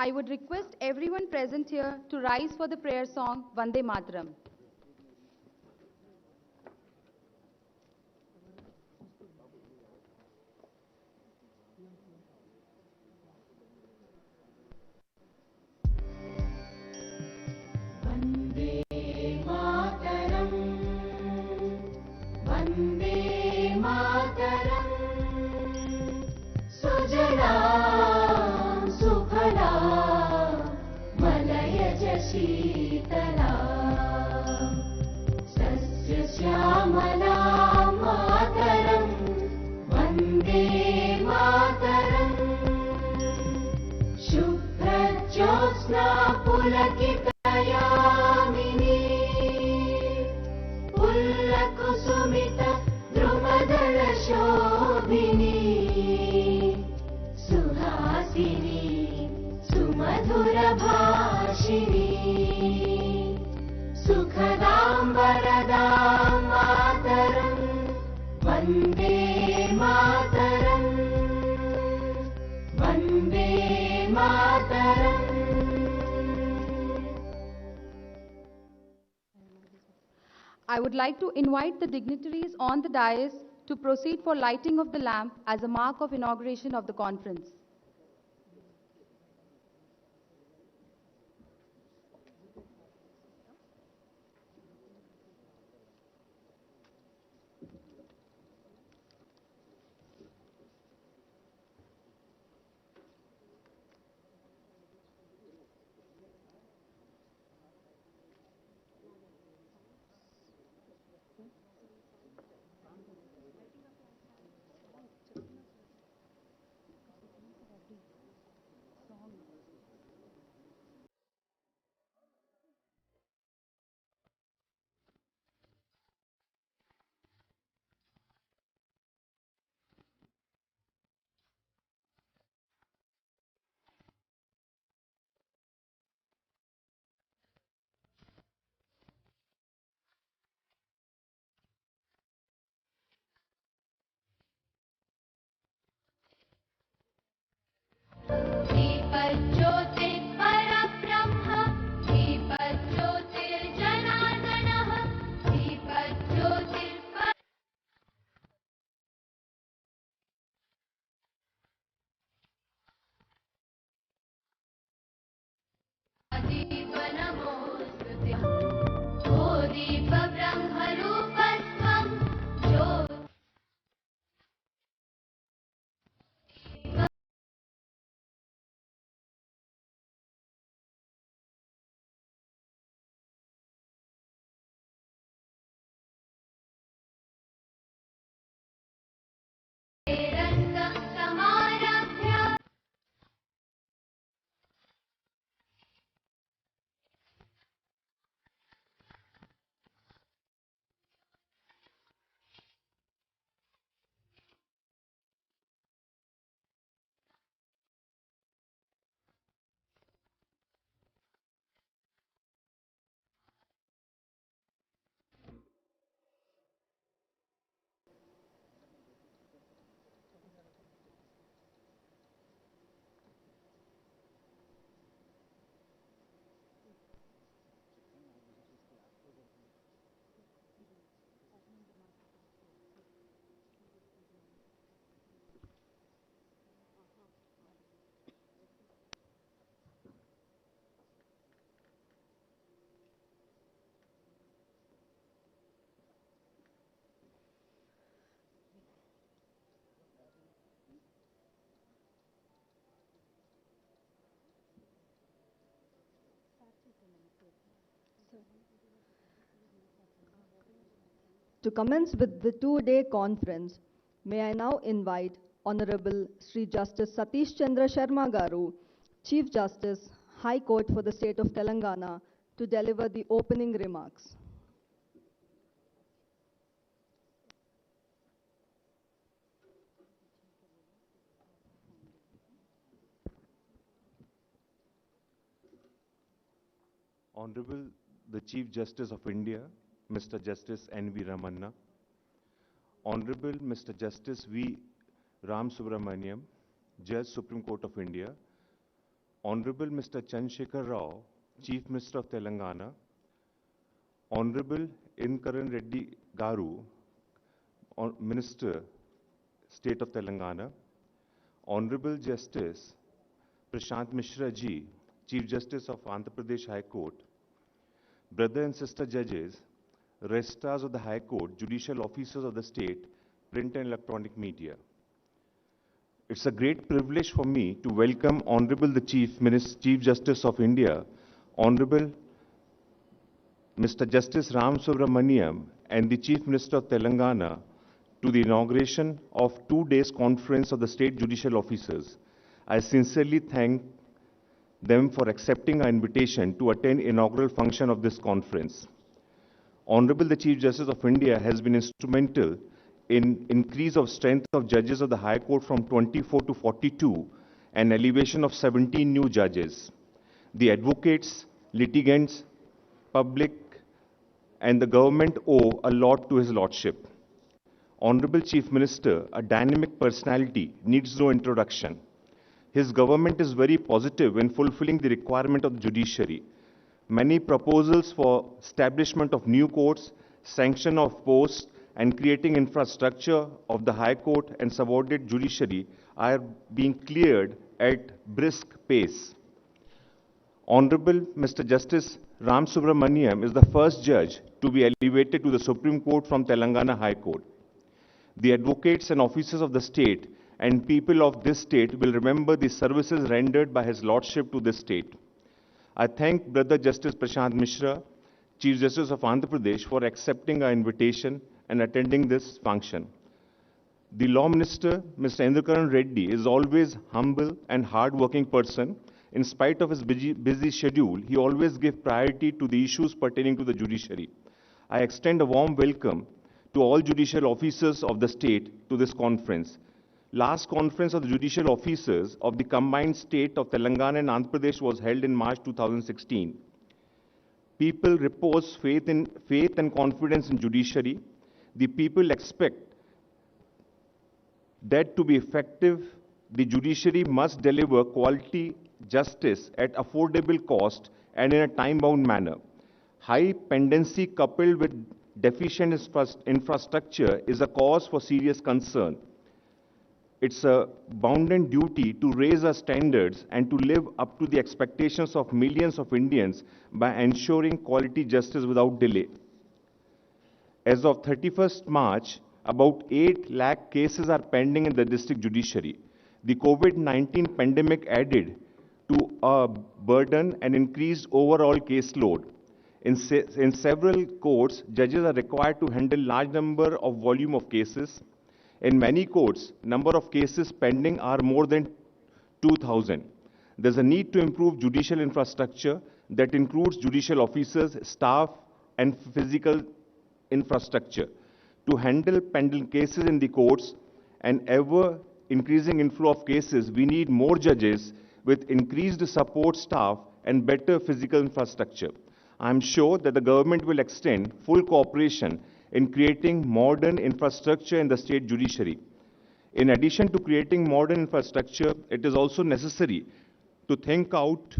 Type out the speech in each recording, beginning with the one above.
I would request everyone present here to rise for the prayer song Vande Mataram. Vande Mataram, Vande Mataram, Sujalam Sukhalam Malayaj Sheetalam Sasya Syamalam Mataram, Vande Mataram, Shubhra Jyotsna Pulakita Yamini पुल्लकुसुमित द्रुमदल शोभिनी Suhasini सुमधुर भाषिणी सुखदां वरदां मातरं वन्दे मातरं Vande Mataram. I would like to invite the dignitaries on the dais to proceed for lighting of the lamp as a mark of inauguration of the conference. To commence with the two-day conference, may I now invite Honorable Sri Justice Satish Chandra Sharma Garu, Chief Justice, High Court for the State of Telangana, to deliver the opening remarks. Honorable the Chief Justice of India, Mr. Justice N.V. Ramana, Honorable Mr. Justice V. Ram Subramaniam, Judge, Supreme Court of India, Honorable Mr. Chandrasekhar Rao, Chief Minister of Telangana, Honorable Inkaran Reddy Garu, Minister, State of Telangana, Honorable Justice Prashant Mishra Ji, Chief Justice of Andhra Pradesh High Court, brother and sister judges, registrars of the High Court, judicial officers of the state, print and electronic media. It's a great privilege for me to welcome Honorable the Chief Justice of India, Honorable Mr. Justice Ram Subramaniam and the Chief Minister of Telangana to the inauguration of 2 days conference of the state judicial officers. I sincerely thank them for accepting our invitation to attend inaugural function of this conference. Honorable the Chief Justice of India has been instrumental in increase of strength of judges of the High Court from 24 to 42 and elevation of 17 new judges. The advocates, litigants, public and the government owe a lot to his lordship. Honorable Chief Minister, a dynamic personality, needs no introduction. His government is very positive in fulfilling the requirement of the judiciary. Many proposals for establishment of new courts, sanction of posts, and creating infrastructure of the High Court and subordinate judiciary are being cleared at brisk pace. Honorable Mr. Justice Ram Subramaniam is the first judge to be elevated to the Supreme Court from Telangana High Court. The advocates and officers of the state and people of this state will remember the services rendered by his lordship to this state. I thank Brother Justice Prashant Mishra, Chief Justice of Andhra Pradesh, for accepting our invitation and attending this function. The Law Minister, Mr. Inaugural Reddy, is always humble and hard-working person. In spite of his busy schedule, he always gives priority to the issues pertaining to the judiciary. I extend a warm welcome to all judicial officers of the state to this conference. Last conference of the judicial officers of the combined state of Telangana and Andhra Pradesh was held in March 2016. People repose faith and confidence in judiciary. The people expect that to be effective, the judiciary must deliver quality justice at affordable cost and in a time-bound manner. High pendency coupled with deficient infrastructure is a cause for serious concern. It's a bounden duty to raise our standards and to live up to the expectations of millions of Indians by ensuring quality justice without delay. As of 31st March, about 8 lakh cases are pending in the district judiciary. The COVID-19 pandemic added to a burden and increased overall caseload. In several courts, judges are required to handle large number of volume of cases. In many courts, number of cases pending are more than 2,000. There's a need to improve judicial infrastructure that includes judicial officers, staff, and physical infrastructure. To handle pending cases in the courts and ever increasing inflow of cases, we need more judges with increased support staff and better physical infrastructure. I'm sure that the government will extend full cooperation in creating modern infrastructure in the state judiciary. In addition to creating modern infrastructure, it is also necessary to think out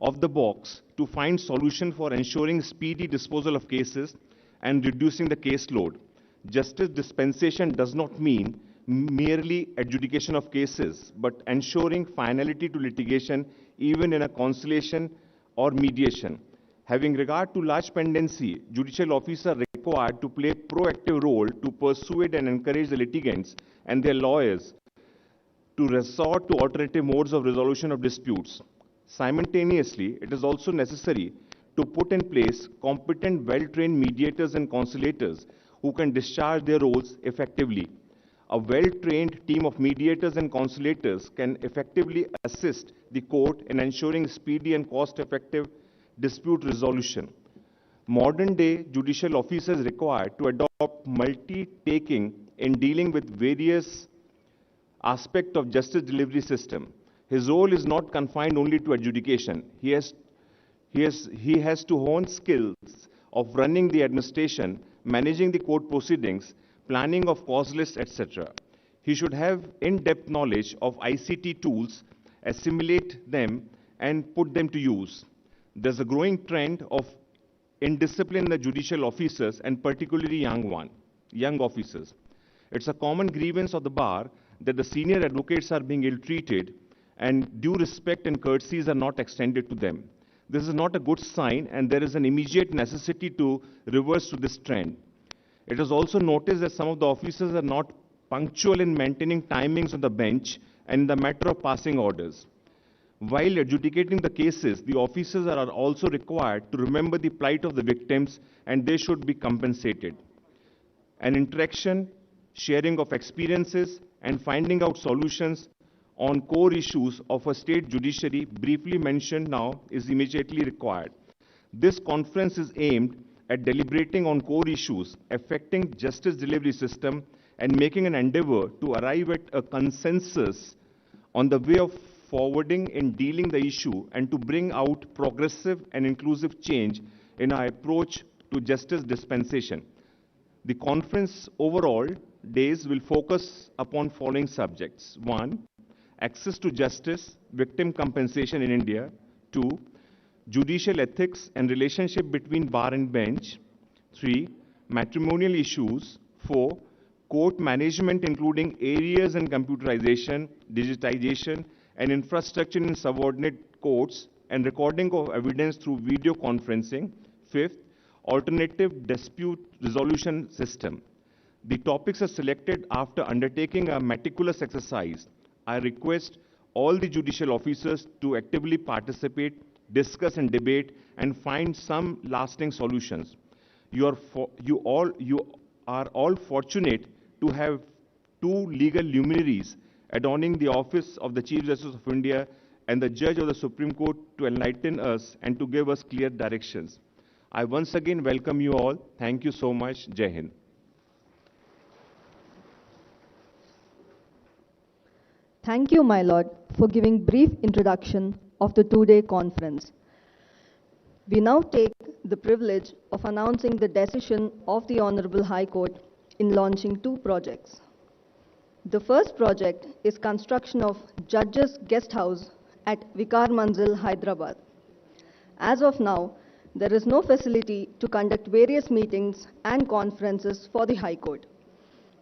of the box to find solutions for ensuring speedy disposal of cases and reducing the caseload. Justice dispensation does not mean merely adjudication of cases, but ensuring finality to litigation even in a conciliation or mediation. Having regard to large pendency, judicial officers are required to play a proactive role to persuade and encourage the litigants and their lawyers to resort to alternative modes of resolution of disputes. Simultaneously, it is also necessary to put in place competent, well-trained mediators and conciliators who can discharge their roles effectively. A well-trained team of mediators and conciliators can effectively assist the court in ensuring speedy and cost-effective dispute resolution. Modern-day judicial officers required to adopt multi-taking in dealing with various aspects of justice delivery system. His role is not confined only to adjudication. He has He has to hone skills of running the administration, managing the court proceedings, planning of cause lists, etc. He should have in-depth knowledge of ICT tools, assimilate them, and put them to use. There's a growing trend of indiscipline in the judicial officers, and particularly young officers. It's a common grievance of the bar that the senior advocates are being ill-treated and due respect and courtesies are not extended to them. This is not a good sign, and there is an immediate necessity to reverse to this trend. It is also noticed that some of the officers are not punctual in maintaining timings on the bench and in the matter of passing orders. While adjudicating the cases, the officers are also required to remember the plight of the victims, and they should be compensated. An interaction, sharing of experiences, and finding out solutions on core issues of a state judiciary, briefly mentioned now, is immediately required. This conference is aimed at deliberating on core issues affecting justice delivery system and making an endeavor to arrive at a consensus on the way of forwarding in dealing the issue and to bring out progressive and inclusive change in our approach to justice dispensation. The conference overall days will focus upon following subjects. 1. Access to justice, victim compensation in India. 2. Judicial ethics and relationship between bar and bench. 3. Matrimonial issues. 4. Court management including areas and computerization, digitization, and infrastructure in subordinate courts, and recording of evidence through video conferencing. 5th, alternative dispute resolution system. The topics are selected after undertaking a meticulous exercise. I request all the judicial officers to actively participate, discuss and debate, and find some lasting solutions. You are all fortunate to have two legal luminaries adorning the office of the Chief Justice of India and the Judge of the Supreme Court to enlighten us and to give us clear directions. I once again welcome you all. Thank you so much. Jai Hind. Thank you, my lord, for giving brief introduction of the two-day conference. We now take the privilege of announcing the decision of the Honorable High Court in launching two projects. The first project is construction of Judges Guest House at Vikar Manzil, Hyderabad. As of now, there is no facility to conduct various meetings and conferences for the High Court.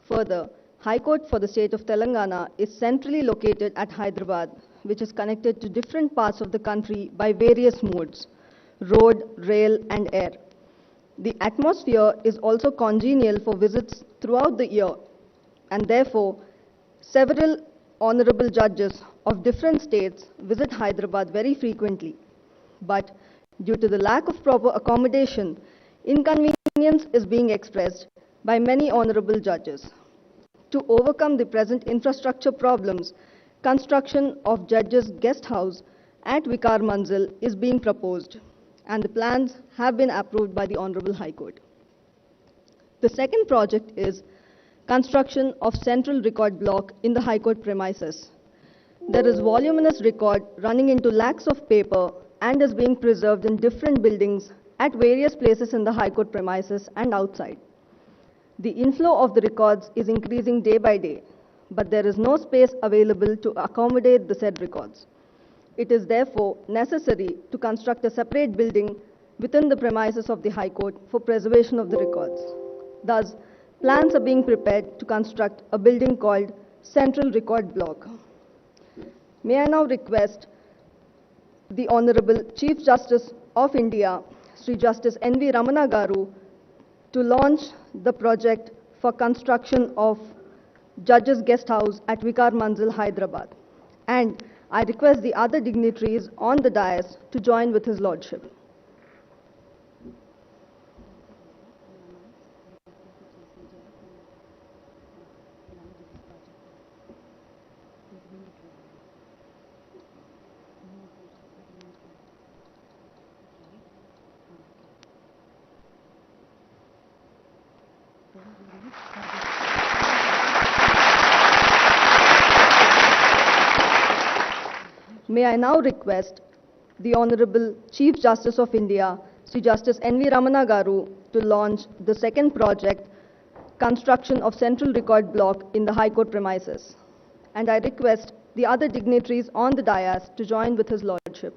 Further, High Court for the state of Telangana is centrally located at Hyderabad, which is connected to different parts of the country by various modes: road, rail, and air. The atmosphere is also congenial for visits throughout the year, and therefore, several honorable judges of different states visit Hyderabad very frequently. But due to the lack of proper accommodation, inconvenience is being expressed by many honorable judges. To overcome the present infrastructure problems, construction of Judges Guest House at Vikar Manzil is being proposed, and the plans have been approved by the Honorable High Court. The second project is construction of central record block in the High Court premises. There is voluminous record running into lakhs of paper and is being preserved in different buildings at various places in the High Court premises and outside. The inflow of the records is increasing day by day, but there is no space available to accommodate the said records. It is therefore necessary to construct a separate building within the premises of the High Court for preservation of the records. Thus, plans are being prepared to construct a building called Central Record Block. May I now request the Honorable Chief Justice of India, Sri Justice N.V. Ramana Garu, to launch the project for construction of Judges Guest House at Vikar Manzil, Hyderabad. And I request the other dignitaries on the dais to join with His Lordship. May I now request the Honorable Chief Justice of India, Sri Justice N.V. Ramana Garu, to launch the second project, construction of Central Record Block in the High Court premises. And I request the other dignitaries on the dais to join with His Lordship.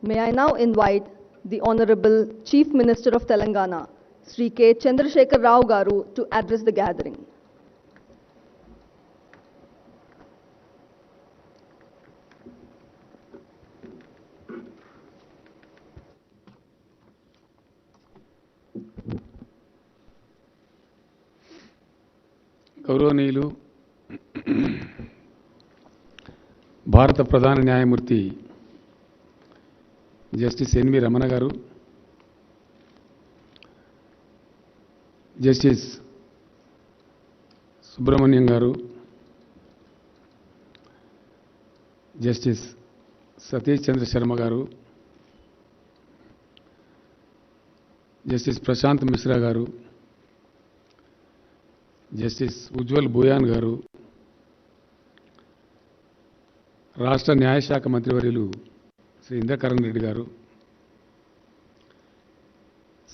May I now invite the Honorable Chief Minister of Telangana, Sri K. Chandrasekhar Rao Garu, to address the gathering. గౌరవనీయులు భారత ప్రధాన న్యాయమూర్తి justice N V Ramana గారు, justice Subrahmanyam గారు, justice Satish చంద్ర శర్మ గారు, justice Prashanth Mishra గారు, justice Ujjwal బోయాన్ గారు, రాష్ట్ర న్యాయశాఖ మంత్రివర్యులు శ్రీ ఇంద్రకరణ్ రెడ్డి గారు,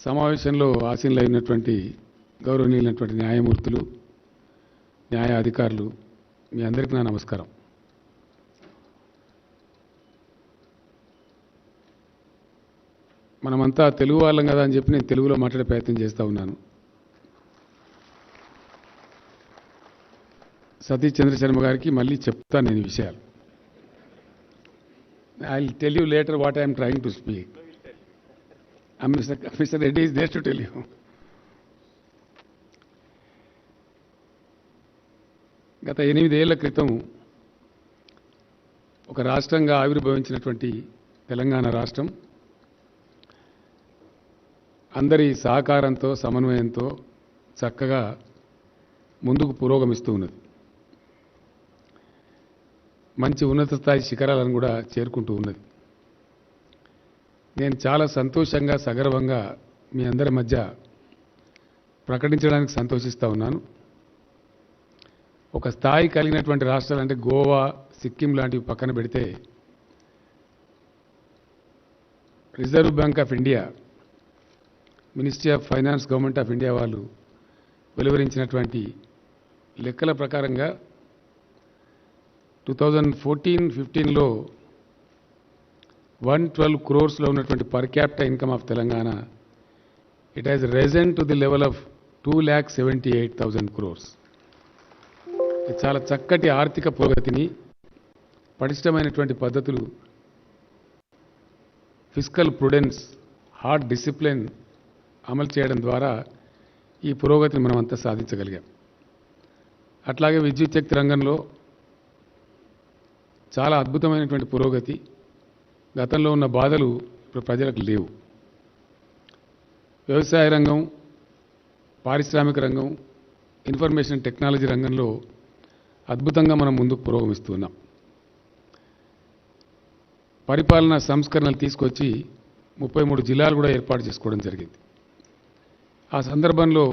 సమావేశంలో ఆసీనులైనటువంటి గౌరవనీయులైనటువంటి న్యాయమూర్తులు, న్యాయ అధికారులు, మీ అందరికీ నా నమస్కారం. మనమంతా తెలుగు వాళ్ళం కదా అని చెప్పి నేను తెలుగులో మాట్లాడే ప్రయత్నం చేస్తూ ఉన్నాను. సతీష్ చంద్ర శర్మ గారికి మళ్ళీ చెప్తాను నేను ఈ విషయాలు. I will tell you later what I'm trying to speak. Mister Reddy is there to tell you. గత 8 ఏళ్ల క్రితం ఒక రాష్ట్రంగా ఆవిర్భవించినటువంటి తెలంగాణ రాష్ట్రం అందరి సహకారంతో, సమన్వయంతో చక్కగా ముందుకు పురోగమిస్తూ ఉన్నది. మంచి ఉన్నత స్థాయి శిఖరాలను కూడా చేరుకుంటూ ఉన్నది. నేను చాలా సంతోషంగా, సగర్వంగా మీ అందరి మధ్య ప్రకటించడానికి సంతోషిస్తూ ఉన్నాను. ఒక స్థాయి కలిగినటువంటి రాష్ట్రాలు అంటే గోవా, సిక్కిం లాంటివి పక్కన పెడితే reserve bank of India, ministry of finance, government of India వాళ్ళు వెలువరించినటువంటి లెక్కల ప్రకారంగా 2014-15లో 112 crores ఉన్నటువంటి per capita income of Telangana, it has Ryzen to the level of 2,78,000 crores. చాలా చక్కటి ఆర్థిక పురోగతిని, పటిష్టమైనటువంటి పద్ధతులు, ఫిస్కల్ ప్రుడెన్స్, హార్డ్ డిసిప్లిన్ అమలు చేయడం ద్వారా ఈ పురోగతిని మనం అంతా సాధించగలిగాం. అట్లాగే విద్యుత్ శక్తి రంగంలో చాలా అద్భుతమైనటువంటి పురోగతి. గతంలో ఉన్న బాధలు ఇప్పుడు ప్రజలకు లేవు. వ్యవసాయ రంగం, పారిశ్రామిక రంగం, ఇన్ఫర్మేషన్ టెక్నాలజీ రంగంలో అద్భుతంగా మనం ముందుకు పురోగమిస్తున్నాం. పరిపాలనా సంస్కరణలు తీసుకొచ్చి 33 జిల్లాలు కూడా ఏర్పాటు చేసుకోవడం జరిగింది. ఆ సందర్భంలో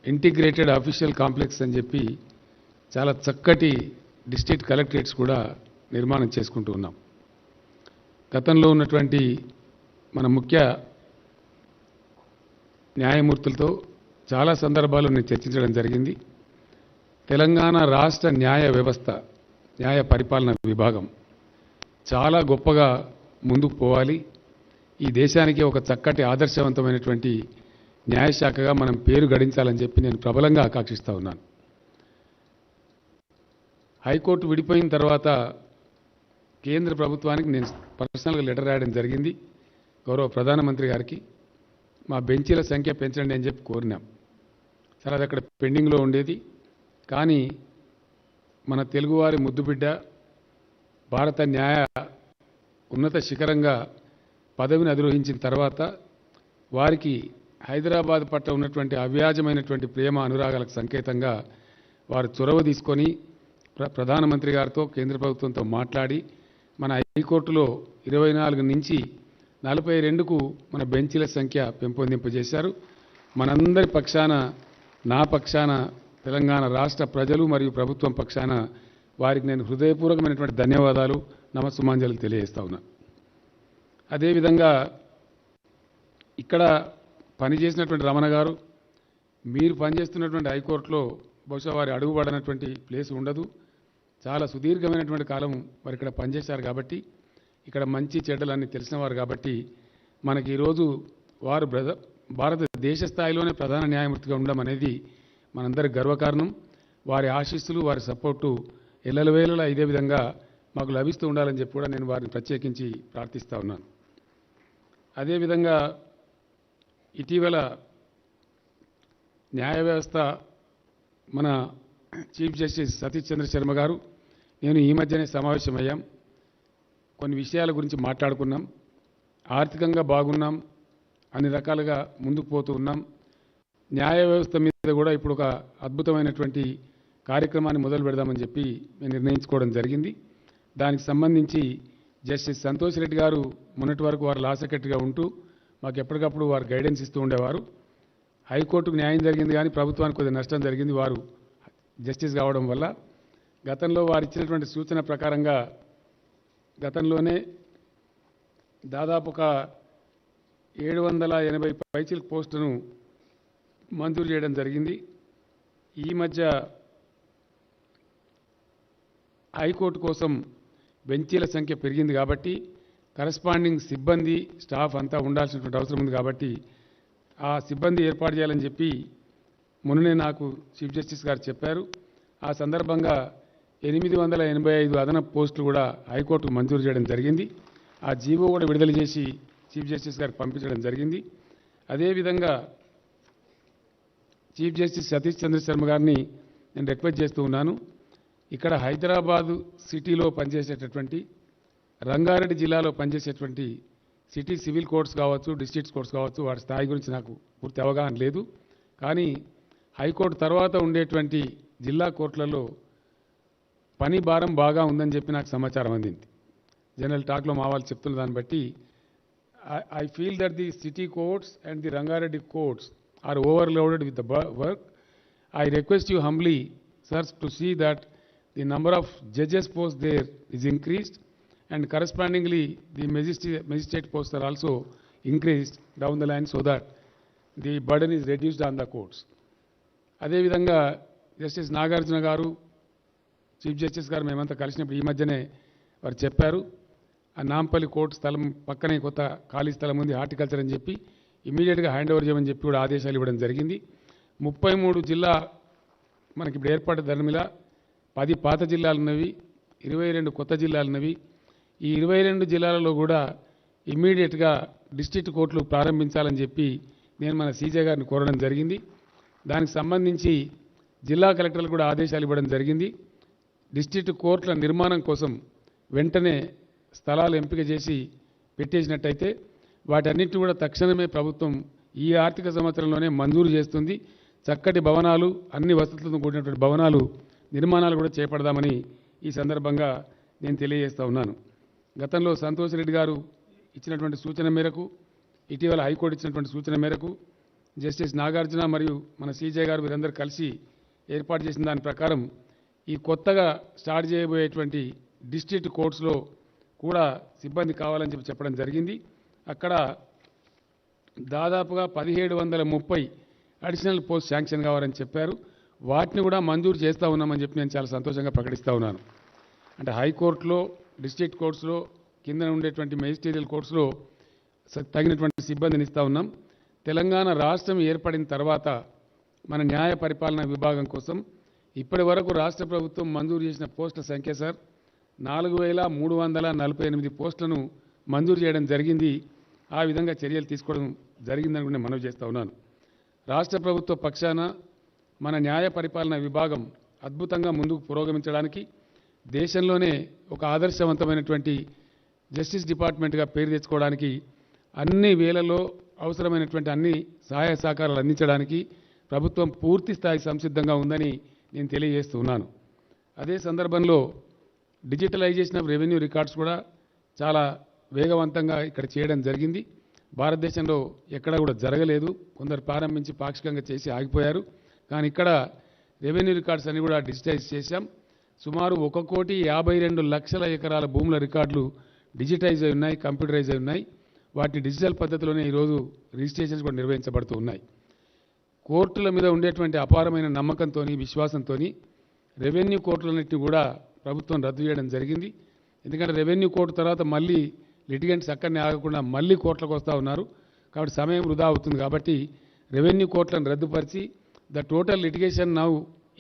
ఇంటిగ్రేటెడ్ అఫీషియల్ కాంప్లెక్స్ అని చెప్పి చాలా చక్కటి డిస్ట్రిక్ట్ కలెక్టరేట్స్ కూడా నిర్మాణం చేసుకుంటూ ఉన్నాం. గతంలో ఉన్నటువంటి మన ముఖ్య న్యాయమూర్తులతో చాలా సందర్భాల్లో నేను చర్చించడం జరిగింది. తెలంగాణ రాష్ట్ర న్యాయ వ్యవస్థ, న్యాయ పరిపాలన విభాగం చాలా గొప్పగా ముందుకు పోవాలి. ఈ దేశానికి ఒక చక్కటి ఆదర్శవంతమైనటువంటి న్యాయశాఖగా మనం పేరు గడించాలని చెప్పి నేను ప్రబలంగా ఆకాంక్షిస్తూ ఉన్నాను. హైకోర్టు విడిపోయిన తర్వాత కేంద్ర ప్రభుత్వానికి నేను పర్సనల్గా లెటర్ రాయడం జరిగింది. గౌరవ ప్రధానమంత్రి గారికి మా బెంచీల సంఖ్య పెంచండి అని చెప్పి కోరినాం. సరే, అది అక్కడ పెండింగ్లో ఉండేది. కానీ మన తెలుగువారి ముద్దుబిడ్డ, భారత న్యాయ ఉన్నత శిఖరంగా పదవిని అధిరోహించిన తర్వాత వారికి హైదరాబాద్ పట్ల ఉన్నటువంటి అవ్యాజమైనటువంటి ప్రేమ అనురాగాలకు సంకేతంగా వారు చొరవ తీసుకొని ప్రధానమంత్రి గారితో కేంద్ర ప్రభుత్వంతో మాట్లాడి మన హైకోర్టులో 24 నుంచి 42కు మన బెంచీల సంఖ్య పెంపొందింపజేశారు. మనందరి పక్షాన, నా పక్షాన, తెలంగాణ రాష్ట్ర ప్రజలు మరియు ప్రభుత్వం పక్షాన వారికి నేను హృదయపూర్వకమైనటువంటి ధన్యవాదాలు, నమస్సుమాంజలు తెలియజేస్తా ఉన్నా. అదేవిధంగా ఇక్కడ పనిచేసినటువంటి రమణ గారు, మీరు పనిచేస్తున్నటువంటి హైకోర్టులో బహుశా వారి అడుగుపడనటువంటి ప్లేస్ ఉండదు. చాలా సుదీర్ఘమైనటువంటి కాలం వారు ఇక్కడ పనిచేశారు కాబట్టి, ఇక్కడ మంచి చెడ్డలన్నీ తెలిసిన వారు కాబట్టి మనకి ఈరోజు వారు భారతదేశ స్థాయిలోనే ప్రధాన న్యాయమూర్తిగా ఉండడం అనేది మనందరి గర్వకారణం. వారి ఆశీస్సులు, వారి సపోర్టు ఎల్లవేళలా ఇదే విధంగా మాకు లభిస్తూ ఉండాలని చెప్పి కూడా నేను వారిని ప్రత్యేకించి ప్రార్థిస్తూ ఉన్నాను. అదేవిధంగా ఇటీవల న్యాయ వ్యవస్థ మన చీఫ్ జస్టిస్ సతీష్ చంద్ర శర్మ గారు, నేను ఈ మధ్యనే సమావేశమయ్యాం. కొన్ని విషయాల గురించి మాట్లాడుకున్నాం. ఆర్థికంగా బాగున్నాం, అన్ని రకాలుగా ముందుకు పోతూ ఉన్నాం. న్యాయ వ్యవస్థ మీద కూడా ఇప్పుడు ఒక అద్భుతమైనటువంటి కార్యక్రమాన్ని మొదలు పెడదామని చెప్పి మేము నిర్ణయించుకోవడం జరిగింది. దానికి సంబంధించి జస్టిస్ సంతోష్ రెడ్డి గారు మొన్నటి వరకు వారు లా సెక్రటరీగా ఉంటూ మాకు ఎప్పటికప్పుడు వారు గైడెన్స్ ఇస్తూ ఉండేవారు. హైకోర్టుకు న్యాయం జరిగింది కానీ ప్రభుత్వానికి కొద్దిగా నష్టం జరిగింది వారు జస్టిస్ కావడం వల్ల. గతంలో వారు ఇచ్చినటువంటి సూచన ప్రకారంగా గతంలోనే దాదాపు ఒక 780 పైచిల్ పోస్టును మంజూరు చేయడం జరిగింది. ఈ మధ్య హైకోర్టు కోసం బెంచీల సంఖ్య పెరిగింది కాబట్టి కరస్పాండింగ్ సిబ్బంది, స్టాఫ్ అంతా ఉండాల్సినటువంటి అవసరం ఉంది కాబట్టి ఆ సిబ్బంది ఏర్పాటు చేయాలని చెప్పి మొన్ననే నాకు చీఫ్ జస్టిస్ గారు చెప్పారు. ఆ సందర్భంగా 885 అదనపు పోస్టులు కూడా హైకోర్టుకు మంజూరు చేయడం జరిగింది. ఆ జీవో కూడా విడుదల చేసి చీఫ్ జస్టిస్ గారికి పంపించడం జరిగింది. అదేవిధంగా చీఫ్ జస్టిస్ సతీష్ చంద్ర శర్మ గారిని నేను రిక్వెస్ట్ చేస్తూ ఉన్నాను. ఇక్కడ హైదరాబాదు సిటీలో పనిచేసేటటువంటి, రంగారెడ్డి జిల్లాలో పనిచేసేటువంటి సిటీ సివిల్ కోర్ట్స్ కావచ్చు, డిస్ట్రిక్ట్స్ కోర్ట్స్ కావచ్చు, వాటి స్థాయి గురించి నాకు పూర్తి అవగాహన లేదు. కానీ హైకోర్టు తర్వాత ఉండేటువంటి జిల్లా కోర్టులలో పని భారం బాగా ఉందని చెప్పి నాకు సమాచారం అందింది. జనరల్ టాక్లో మా వాళ్ళు చెప్తున్న దాన్ని బట్టి I feel that the city courts and the Rangareddy courts are overloaded with the work. I request you humbly, sirs, to see that the number of judges posts there is increased and correspondingly the magistrate posts are also increased down the line so that the burden is reduced on the courts. అదే విధంగా justice Nagarjuna గారు, chief justice గారు మేమంతా కలిసినప్పుడు ఈ మధ్యనే వారు చెప్పారు, ఆ నాంపల్లి కోర్టు స్థలం పక్కనే కొత్త ఖాళీ స్థలం ఉంది హార్టికల్చర్ అని చెప్పి ఇమీడియట్గా హ్యాండ్ ఓవర్ చేయమని చెప్పి కూడా ఆదేశాలు ఇవ్వడం జరిగింది. 33 జిల్లా మనకి ఇప్పుడు ఏర్పడ్డ ధర్మిలా 10 పాత జిల్లాలు ఉన్నవి, 22 కొత్త జిల్లాలు ఉన్నవి. ఈ 22 జిల్లాలలో కూడా ఇమీడియట్గా డిస్ట్రిక్ట్ కోర్టులు ప్రారంభించాలని చెప్పి నేను మన సీజే గారిని కోరడం జరిగింది. దానికి సంబంధించి జిల్లా కలెక్టర్లు కూడా ఆదేశాలు ఇవ్వడం జరిగింది. డిస్ట్రిక్ట్ కోర్టుల నిర్మాణం కోసం వెంటనే స్థలాలు ఎంపిక చేసి పెట్టేసినట్టయితే వాటన్నిటిని కూడా తక్షణమే ప్రభుత్వం ఈ ఆర్థిక సంవత్సరంలోనే మంజూరు చేస్తుంది. చక్కటి భవనాలు, అన్ని వసతులతో కూడినటువంటి భవనాలు నిర్మాణాలు కూడా చేపడదామని ఈ సందర్భంగా నేను తెలియజేస్తా ఉన్నాను. గతంలో సంతోష్ రెడ్డి గారు ఇచ్చినటువంటి సూచన మేరకు, ఇటీవల హైకోర్టు ఇచ్చినటువంటి సూచన మేరకు జస్టిస్ నాగార్జున మరియు మన సీజే గారు వీరందరూ కలిసి ఏర్పాటు చేసిన దాని ప్రకారం ఈ కొత్తగా స్టార్ట్ చేయబోయేటువంటి డిస్ట్రిక్ట్ కోర్ట్స్లో కూడా సిబ్బంది కావాలని చెప్పడం జరిగింది. అక్కడ దాదాపుగా 1730 అడిషనల్ పోస్ట్ శాంక్షన్ కావాలని చెప్పారు. వాటిని కూడా మంజూరు చేస్తూ ఉన్నామని చెప్పి నేను చాలా సంతోషంగా ప్రకటిస్తూ ఉన్నాను. అంటే హైకోర్టులో, డిస్ట్రిక్ట్ కోర్ట్స్లో, కింద ఉండేటువంటి మెజిస్ట్రేరియల్ కోర్ట్స్లో తగినటువంటి సిబ్బందిని ఇస్తూ ఉన్నాం. తెలంగాణ రాష్ట్రం ఏర్పడిన తర్వాత మన న్యాయ పరిపాలన విభాగం కోసం ఇప్పటి వరకు రాష్ట్ర ప్రభుత్వం మంజూరు చేసిన పోస్టుల సంఖ్య సార్ 4348 పోస్టులను మంజూరు చేయడం జరిగింది. ఆ విధంగా చర్యలు తీసుకోవడం జరిగిందని కూడా మనవి చేస్తూ ఉన్నాను. రాష్ట్ర ప్రభుత్వ పక్షాన మన న్యాయ పరిపాలన విభాగం అద్భుతంగా ముందుకు పురోగమించడానికి, దేశంలోనే ఒక ఆదర్శవంతమైనటువంటి జస్టిస్ డిపార్ట్మెంట్గా పేరు తెచ్చుకోవడానికి అన్ని వేళల్లో అవసరమైనటువంటి అన్ని సహాయ సహకారాలు అందించడానికి ప్రభుత్వం పూర్తి స్థాయి సంసిద్ధంగా ఉందని నేను తెలియజేస్తున్నాను. అదే సందర్భంలో డిజిటలైజేషన్ ఆఫ్ రెవెన్యూ రికార్డ్స్ కూడా చాలా వేగవంతంగా ఇక్కడ చేయడం జరిగింది. భారతదేశంలో ఎక్కడ కూడా జరగలేదు. కొందరు ప్రారంభించి పాక్షికంగా చేసి ఆగిపోయారు. కానీ ఇక్కడ రెవెన్యూ రికార్డ్స్ అన్ని కూడా డిజిటైజ్ చేశాం. సుమారు 1,52,00,000 ఎకరాల భూముల రికార్డులు డిజిటైజ్ అయి ఉన్నాయి, కంప్యూటరైజ్ అయి ఉన్నాయి. వాటి డిజిటల్ పద్ధతిలోనే ఈరోజు రిజిస్ట్రేషన్స్ కూడా నిర్వహించబడుతూ ఉన్నాయి. కోర్టుల మీద ఉండేటువంటి అపారమైన నమ్మకంతో, విశ్వాసంతో రెవెన్యూ కోర్టులన్నింటినీ కూడా ప్రభుత్వం రద్దు చేయడం జరిగింది. ఎందుకంటే రెవెన్యూ కోర్టు తర్వాత మళ్ళీ లిటిగెంట్స్ అక్కడనే ఆగకుండా మళ్ళీ కోర్టులకు వస్తూ ఉన్నారు. కాబట్టి సమయం వృధా అవుతుంది. కాబట్టి రెవెన్యూ కోర్టులను రద్దుపరిచి the total litigation now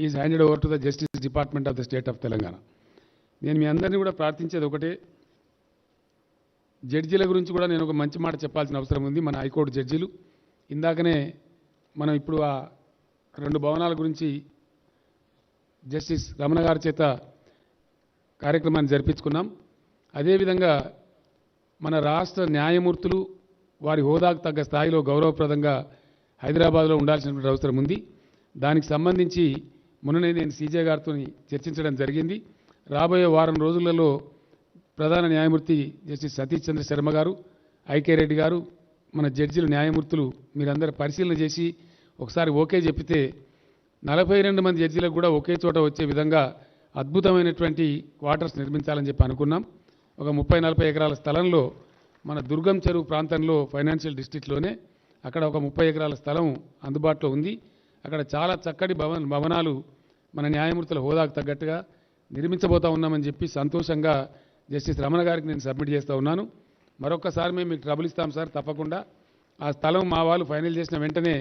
is handed over to the justice department of the state of Telangana. నేను మీ అందరినీ కూడా ప్రార్థించేది ఒకటే, జడ్జీల గురించి కూడా నేను ఒక మంచి మాట చెప్పాల్సిన అవసరం ఉంది. మన హైకోర్టు జడ్జీలు ఇందాకనే మనం ఇప్పుడు ఆ 2 భవనాల గురించి జస్టిస్ రమణ గారి చేత కార్యక్రమాన్ని జరిపించుకున్నాం. అదేవిధంగా మన రాష్ట్ర న్యాయమూర్తులు వారి హోదాకు తగ్గ స్థాయిలో గౌరవప్రదంగా హైదరాబాద్లో ఉండాల్సినటువంటి అవసరం ఉంది. దానికి సంబంధించి మొన్ననే నేను సీజే గారితో చర్చించడం జరిగింది. రాబోయే వారం రోజులలో ప్రధాన న్యాయమూర్తి జస్టిస్ సతీష్ చంద్ర శర్మ గారు, ఐకే రెడ్డి గారు, మన జడ్జీలు న్యాయమూర్తులు మీరందరూ పరిశీలన చేసి ఒకసారి ఓకే చెప్పితే 42 మంది జడ్జీలకు కూడా ఒకే చోట వచ్చే విధంగా అద్భుతమైనటువంటి క్వార్టర్స్ నిర్మించాలని చెప్పి అనుకున్నాం. ఒక 30-40 ఎకరాల స్థలంలో మన దుర్గం చెరువు ప్రాంతంలో ఫైనాన్షియల్ డిస్ట్రిక్ట్లోనే అక్కడ ఒక 30 ఎకరాల స్థలం అందుబాటులో ఉంది. అక్కడ చాలా చక్కటి భవనాలు మన న్యాయమూర్తుల హోదాకు తగ్గట్టుగా నిర్మించబోతా ఉన్నామని చెప్పి సంతోషంగా జస్టిస్ రమణ గారికి నేను సబ్మిట్ చేస్తూ ఉన్నాను. మరొకసారి మేము మీకు ట్రబుల్ ఇస్తాం సార్, తప్పకుండా ఆ స్థలం మా వాళ్ళు ఫైనల్ చేసిన వెంటనే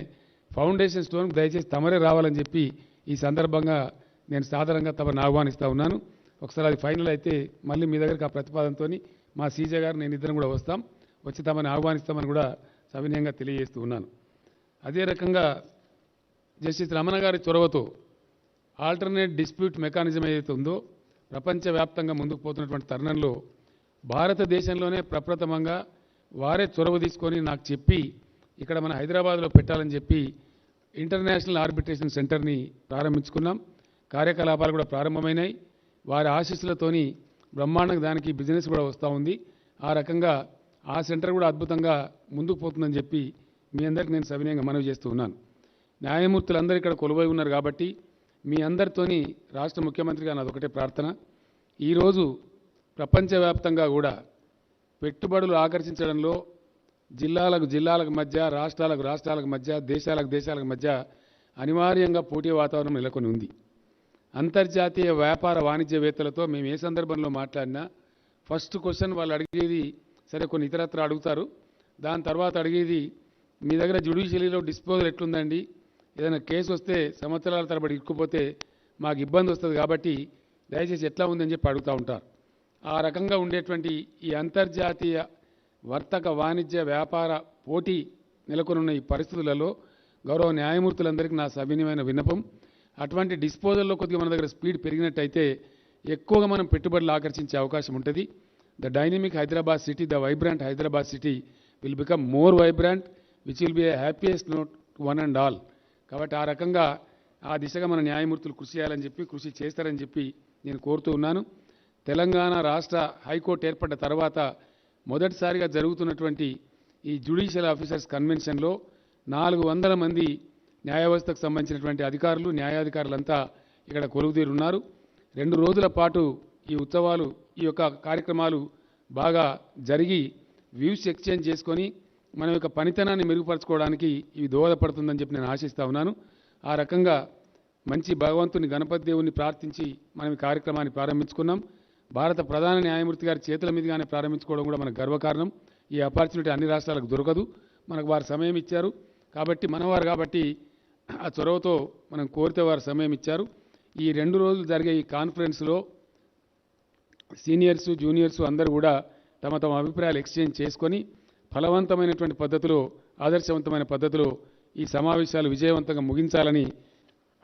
ఫౌండేషన్ స్టోన్కి దయచేసి తమరే రావాలని చెప్పి ఈ సందర్భంగా నేను సాధారణంగా తమను ఆహ్వానిస్తూ ఉన్నాను. ఒకసారి అది ఫైనల్ అయితే మళ్ళీ మీ దగ్గరికి ఆ ప్రతిపాదనతో మా సీజే గారు నేను ఇద్దరం కూడా వస్తాం, వచ్చి తమని ఆహ్వానిస్తామని కూడా సవినయంగా తెలియజేస్తూ ఉన్నాను. అదే రకంగా జస్టిస్ రమణ గారి చొరవతో ఆల్టర్నేట్ డిస్ప్యూట్ మెకానిజం ఏదైతే ఉందో ప్రపంచవ్యాప్తంగా ముందుకు పోతున్నటువంటి తరుణంలో భారతదేశంలోనే ప్రప్రథమంగా వారే చొరవ తీసుకొని నాకు చెప్పి ఇక్కడ మన హైదరాబాద్లో పెట్టాలని చెప్పి ఇంటర్నేషనల్ ఆర్బిట్రేషన్ సెంటర్ని ప్రారంభించుకున్నాం. కార్యకలాపాలు కూడా ప్రారంభమైనాయి. వారి ఆశీస్సులతోని బ్రహ్మాండంగా దానికి బిజినెస్ కూడా వస్తూ ఉంది. ఆ రకంగా ఆ సెంటర్ కూడా అద్భుతంగా ముందుకు పోతుందని చెప్పి మీ అందరికీ నేను సవినయంగా మనవి చేస్తూ ఉన్నాను. న్యాయమూర్తులందరూ ఇక్కడ కొలువై ఉన్నారు కాబట్టి మీ అందరితోని రాష్ట్ర ముఖ్యమంత్రిగా నాది ఒకటే ప్రార్థన, ఈరోజు ప్రపంచవ్యాప్తంగా కూడా పెట్టుబడులు ఆకర్షించడంలో జిల్లాలకు మధ్య, రాష్ట్రాలకు మధ్య, దేశాలకు మధ్య అనివార్యంగా పోటీ వాతావరణం నెలకొని ఉంది. అంతర్జాతీయ వ్యాపార వాణిజ్యవేత్తలతో మేము ఏ సందర్భంలో మాట్లాడినా ఫస్ట్ క్వశ్చన్ వాళ్ళు అడిగేది, సరే కొన్ని ఇతరత్ర అడుగుతారు, దాని తర్వాత అడిగేది మీ దగ్గర జ్యుడిషియరీలో డిస్పోజల్ ఎట్లుందండి, ఏదైనా కేసు వస్తే సంవత్సరాల తరబడి ఇరుక్కుపోతే మాకు ఇబ్బంది వస్తుంది కాబట్టి దయచేసి ఎట్లా ఉందని చెప్పి అడుగుతూ ఉంటారు. ఆ రకంగా ఉండేటువంటి ఈ అంతర్జాతీయ వర్తక వాణిజ్య వ్యాపార పోటీ నెలకొనున్న ఈ పరిస్థితులలో గౌరవ న్యాయమూర్తులందరికీ నా సవినయమైన విన్నపం, అటువంటి డిస్పోజల్లో కొద్దిగా మన దగ్గర స్పీడ్ పెరిగినట్టయితే ఎక్కువగా మనం పెట్టుబడులు ఆకర్షించే అవకాశం ఉంటుంది. The dynamic Hyderabad city, the Vibrant Hyderabad city will become more Vibrant which will be A happiest note one and all. కాబట్టి ఆ రకంగా ఆ దిశగా మన న్యాయమూర్తులు కృషి చేయాలని చెప్పి, కృషి చేస్తారని చెప్పి నేను కోరుతూ ఉన్నాను. తెలంగాణ రాష్ట్ర హైకోర్టు ఏర్పడ్డ తర్వాత మొదటిసారిగా జరుగుతున్నటువంటి ఈ జ్యుడిషియల్ ఆఫీసర్స్ కన్వెన్షన్లో 400 మంది న్యాయ వ్యవస్థకు సంబంధించినటువంటి అధికారులు, న్యాయాధికారులంతా ఇక్కడ కొలువుదీరున్నారు. 2 రోజుల పాటు ఈ ఉత్సవాలు, ఈ యొక్క కార్యక్రమాలు బాగా జరిగి వ్యూస్ ఎక్స్చేంజ్ చేసుకొని మన యొక్క పనితనాన్ని మెరుగుపరచుకోవడానికి ఇవి దోహదపడుతుందని చెప్పి నేను ఆశిస్తూ ఉన్నాను. ఆ రకంగా మంచి భగవంతుని గణపతి దేవుని ప్రార్థించి మనం ఈ కార్యక్రమాన్ని ప్రారంభించుకున్నాం. భారత ప్రధాన న్యాయమూర్తి గారి చేతుల మీదుగానే ప్రారంభించుకోవడం కూడా మనకు గర్వకారణం. ఈ ఆపర్చునిటీ అన్ని రాష్ట్రాలకు దొరకదు, మనకు వారు సమయం ఇచ్చారు కాబట్టి, మనవారు కాబట్టి ఆ చొరవతో మనం కోరితే వారు సమయం ఇచ్చారు. ఈ 2 రోజులు జరిగే ఈ కాన్ఫరెన్స్లో సీనియర్సు, జూనియర్సు అందరూ కూడా తమ తమ అభిప్రాయాలు ఎక్స్చేంజ్ చేసుకొని ఫలవంతమైనటువంటి పద్ధతిలో, ఆదర్శవంతమైన పద్ధతిలో ఈ సమావేశాలు విజయవంతంగా ముగించాలని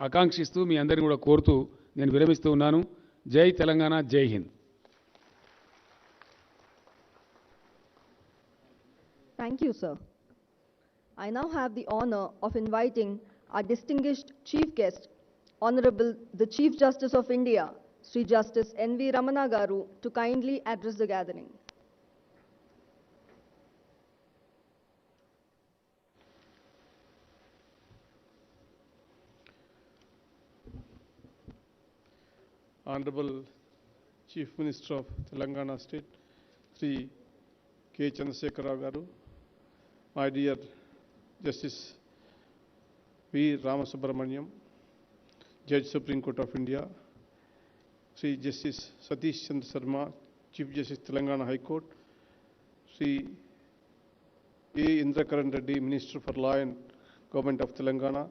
ఆకాంక్షిస్తూ మీ అందరిని కూడా కోరుతూ నేను విరమిస్తూ ఉన్నాను. జై తెలంగాణ, జై Hind. Thank you, sir. I now have the honor of inviting our distinguished chief guest, Honorable the Chief Justice of India, Sri Justice N.V. Ramana Garu, to kindly address the gathering. Honorable Chief Minister of Telangana State, Sri K. Chandrasekhara Garu, my dear Justice V. Ramasubramaniam, Judge Supreme Court of India, Sri Justice Satish Chandra Sharma, Chief Justice Telangana High Court, Sri A. Indrakaran Reddy, Minister for Law and Government of Telangana,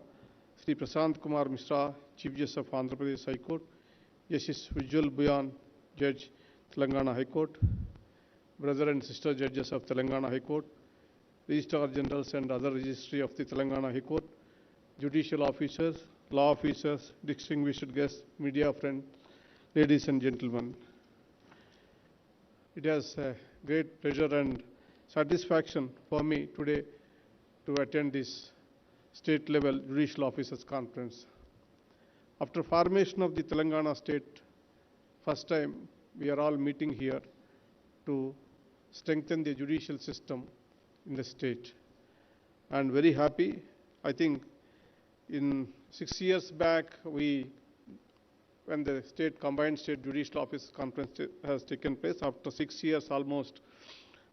Sri Prasant Kumar Mishra, Chief Justice of Andhra Pradesh High Court, Justice Vijal Buyan, Judge, Telangana High Court, brother and sister judges of Telangana High Court, Registrar Generals and other registry of the Telangana High Court, judicial officers, law officers, distinguished guests, media friends, ladies and gentlemen. It is a great pleasure and satisfaction for me today to attend this state-level judicial officers conference. After formation of the Telangana state, first time we are all meeting here to strengthen the judicial system in the state. And very happy. I think in 6 years back, when the combined state judicial office conference has taken place, after 6 years almost,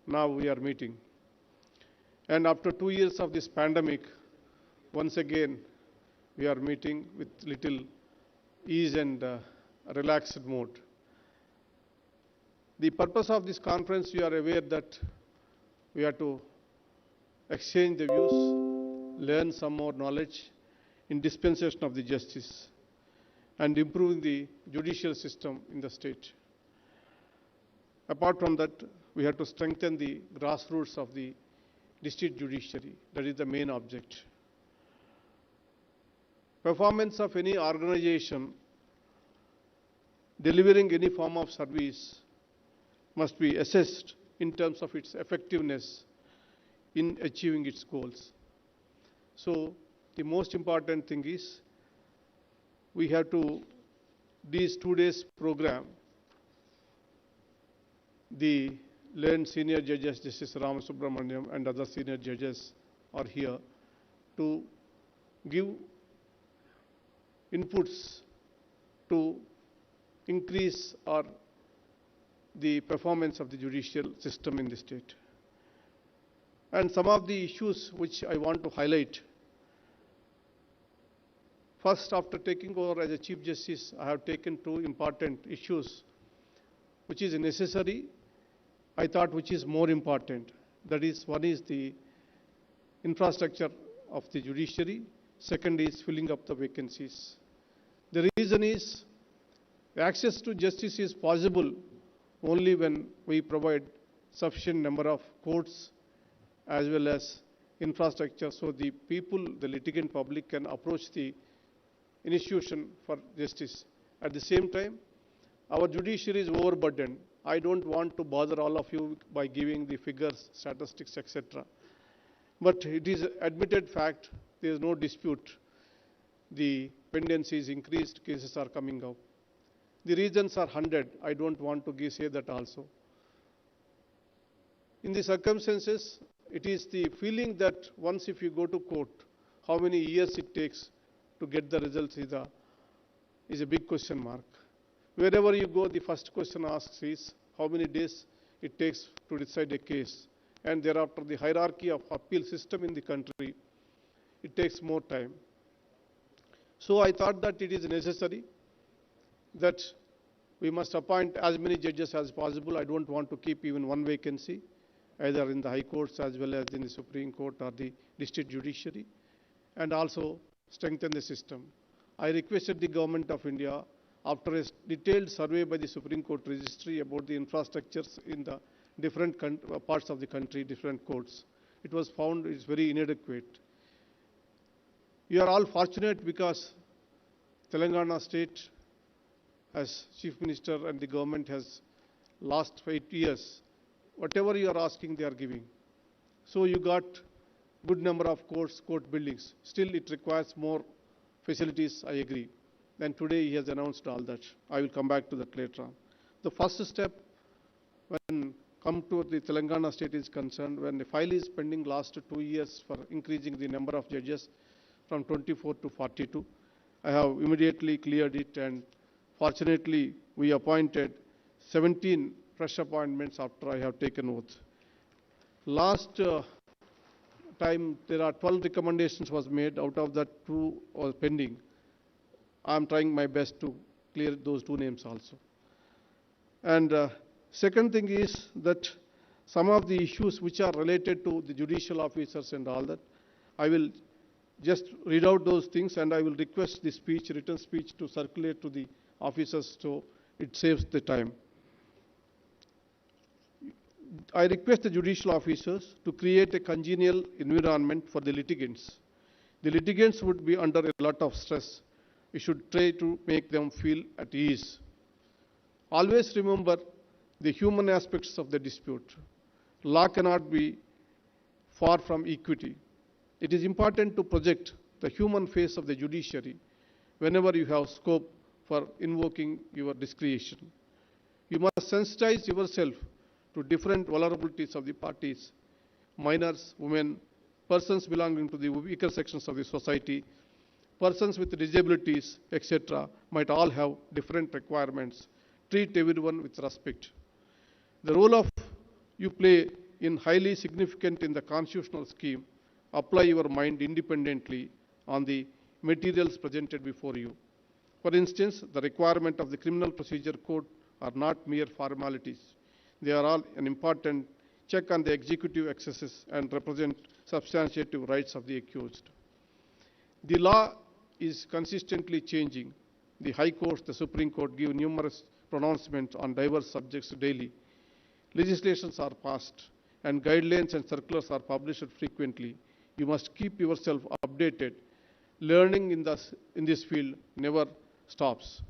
now we are meeting. And after 2 years of this pandemic, once again, we are meeting with little ease and relaxed mode. The purpose of this conference, you are aware that we have to exchange the views, learn some more knowledge in dispensation of the justice and improving the judicial system in the state. Apart from that, we have to strengthen the grassroots of the district judiciary. That is the main object. Performance of any organization delivering any form of service must be assessed in terms of its effectiveness in achieving its goals. So the most important thing is we have to, these 2 days program, the learned senior judges, Justice Ramasubramaniam and other senior judges are here to give inputs to increase the performance of the judicial system in the state. And some of the issues which I want to highlight. First, after taking over as a Chief Justice, I have taken 2 important issues which is necessary, I thought which is more important. That is, one is the infrastructure of the judiciary, second is filling up the vacancies. The reason is access to justice is possible only when we provide sufficient number of courts as well as infrastructure so the people, the litigant public can approach the institution for justice. At the same time, our judiciary is overburdened. I don't want to bother all of you by giving the figures, statistics, etc. But it is admitted fact, there is no dispute. The pendency is increased, cases are coming out. The reasons are 100. I don't want to say that also. In the circumstances, it is the feeling that once if you go to court, how many years it takes to get the results is a big question mark. Wherever you go, the first question asked is how many days it takes to decide a case. And thereafter, the hierarchy of appeal system in the country, it takes more time. So I thought that it is necessary that we must appoint as many judges as possible. I don't want to keep even one vacancy, either in the high courts as well as in the Supreme Court or the district judiciary, and also strengthen the system. I requested the Government of India, after a detailed survey by the Supreme Court Registry about the infrastructures in the different parts of the country, different courts, it was found it's very inadequate. You are all fortunate because Telangana state, as Chief Minister and the government has last 8 years, whatever you are asking, they are giving. So you got good number of courts, court buildings. Still, it requires more facilities, I agree. And today he has announced all that. I will come back to that later on. The first step when come to the Telangana state is concerned, when the file is pending last 2 years for increasing the number of judges from 24 to 42, I have immediately cleared it, and fortunately we appointed 17 fresh appointments after I have taken oath. Last time there are 12 recommendations was made, out of that 2 was pending. I am trying my best to clear those 2 names also. And second thing is that some of the issues which are related to the judicial officers and all that, I will just read out those things, and I will request the speech, written speech, to circulate to the officers so it saves the time. I request the judicial officers to create a congenial environment for the litigants. The litigants would be under a lot of stress. We should try to make them feel at ease. Always remember the human aspects of the dispute. Law cannot be far from equity. It is important to project the human face of the judiciary whenever you have scope for invoking your discretion. You must sensitize yourself to different vulnerabilities of the parties, minors, women, persons belonging to the weaker sections of the society, persons with disabilities, etc., might all have different requirements. Treat everyone with respect. The role of you play in highly significant in the constitutional scheme. Apply your mind independently on the materials presented before you. For instance, the requirement of the Criminal Procedure Code are not mere formalities. They are all an important check on the executive excesses and represent substantive rights of the accused. The law is consistently changing. The High Court, the Supreme Court give numerous pronouncements on diverse subjects daily. Legislations are passed and guidelines and circulars are published frequently. You must keep yourself updated. Learning in this field never stops.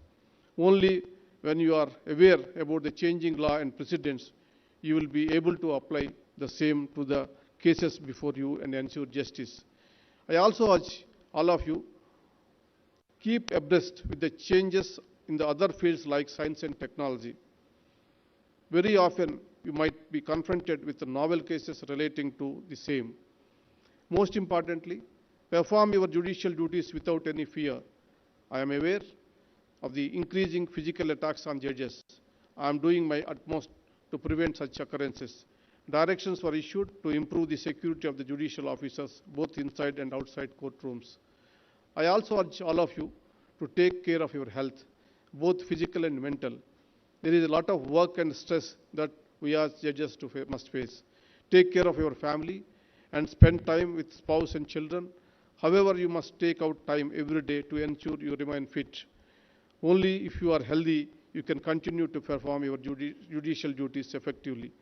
Only when you are aware about the changing law and precedents, you will be able to apply the same to the cases before you and ensure justice. I also urge all of you, keep abreast with the changes in the other fields like science and technology. Very often, you might be confronted with the novel cases relating to the same. Most importantly, perform your judicial duties without any fear. I am aware of the increasing physical attacks on judges. I am doing my utmost to prevent such occurrences. Directions were issued to improve the security of the judicial officers, both inside and outside courtrooms. I also urge all of you to take care of your health, both physical and mental. There is a lot of work and stress that we as judges must face. Take care of your family and spend time with spouse and children. However, you must take out time every day to ensure you remain fit. Only if you are healthy, you can continue to perform your judicial duties effectively.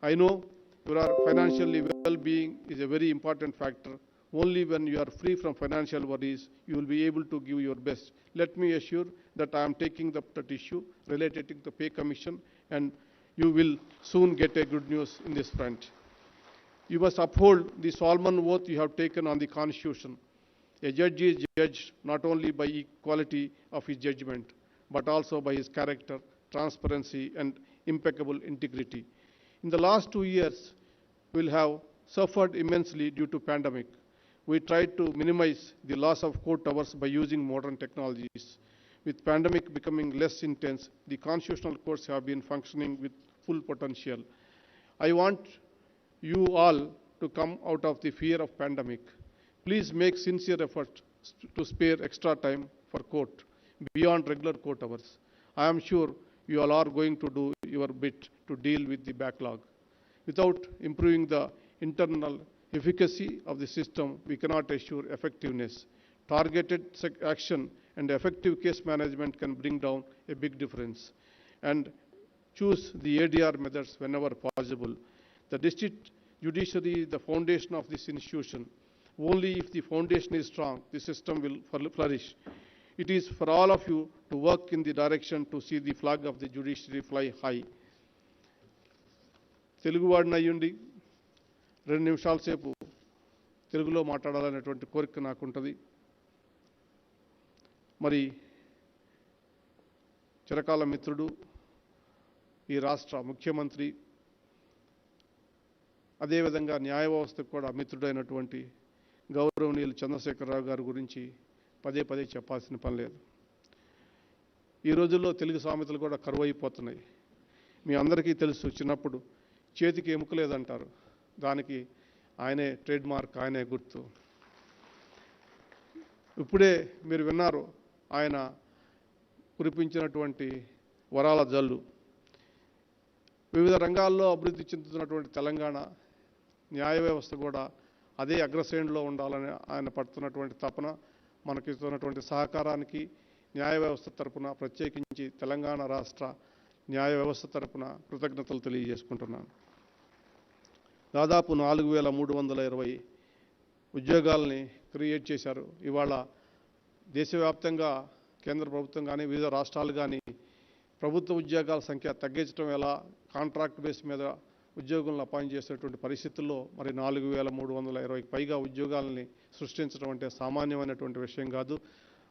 I know your financially well-being is a very important factor. Only when you are free from financial worries, you will be able to give your best. Let me assure that I am taking up that issue related to the pay commission, and you will soon get a good news in this front. You must uphold the solemn oath you have taken on the Constitution. A judge is judged not only by equality of his judgment, but also by his character, transparency, and impeccable integrity. In the last 2 years, we will have suffered immensely due to pandemic. We tried to minimize the loss of court hours by using modern technologies. With pandemic becoming less intense, the constitutional courts have been functioning with full potential. I want you all to come out of the fear of pandemic. Please make sincere effort to spare extra time for court beyond regular court hours. I am sure you all are going to do your bit to deal with the backlog. Without improving the internal efficacy of the system, we cannot assure effectiveness. Targeted action and effective case management can bring down a big difference. And choose the ADR methods whenever possible. The district judiciary is the foundation of this institution. Only if the foundation is strong, the system will flourish. It is for all of you to work in the direction to see the flag of the judiciary fly high. Telugu vaadina ayyundi 2 నిమిషాల సేపు తెలుగులో మాట్లాడాలనేటువంటి కోరిక నాకుంటుంది. మరి చిరకాల మిత్రుడు, ఈ రాష్ట్ర ముఖ్యమంత్రి, అదేవిధంగా న్యాయ వ్యవస్థకు కూడా మిత్రుడైనటువంటి గౌరవనీయులు చంద్రశేఖరరావు గారి గురించి పదే పదే చెప్పాల్సిన పని లేదు. ఈ రోజుల్లో తెలుగు సామెతలు కూడా కరువైపోతున్నాయి. మీ అందరికీ తెలుసు, చిన్నప్పుడు చేతికి ఎముక లేదంటారు, దానికి ఆయనే ట్రేడ్ మార్క్, ఆయనే గుర్తు. ఇప్పుడే మీరు విన్నారు ఆయన కురిపించినటువంటి వరాల జల్లు. వివిధ రంగాల్లో అభివృద్ధి చెందుతున్నటువంటి తెలంగాణ న్యాయ వ్యవస్థ కూడా అదే అగ్రశ్రేణిలో ఉండాలని ఆయన పడుతున్నటువంటి తపన, మనకిస్తున్నటువంటి సహకారానికి న్యాయ వ్యవస్థ తరపున, ప్రత్యేకించి తెలంగాణ రాష్ట్ర న్యాయ వ్యవస్థ తరపున కృతజ్ఞతలు తెలియజేసుకుంటున్నాను. దాదాపు 4320 ఉద్యోగాలని క్రియేట్ చేశారు. ఇవాళ దేశవ్యాప్తంగా కేంద్ర ప్రభుత్వం కానీ వివిధ రాష్ట్రాలు కానీ ప్రభుత్వ ఉద్యోగాల సంఖ్య తగ్గించడం ఎలా, కాంట్రాక్ట్ బేస్ మీద ఉద్యోగులను అపాయింట్ చేసేటువంటి పరిస్థితుల్లో మరి 4320కి పైగా ఉద్యోగాలని సృష్టించడం అంటే సామాన్యమైనటువంటి విషయం కాదు.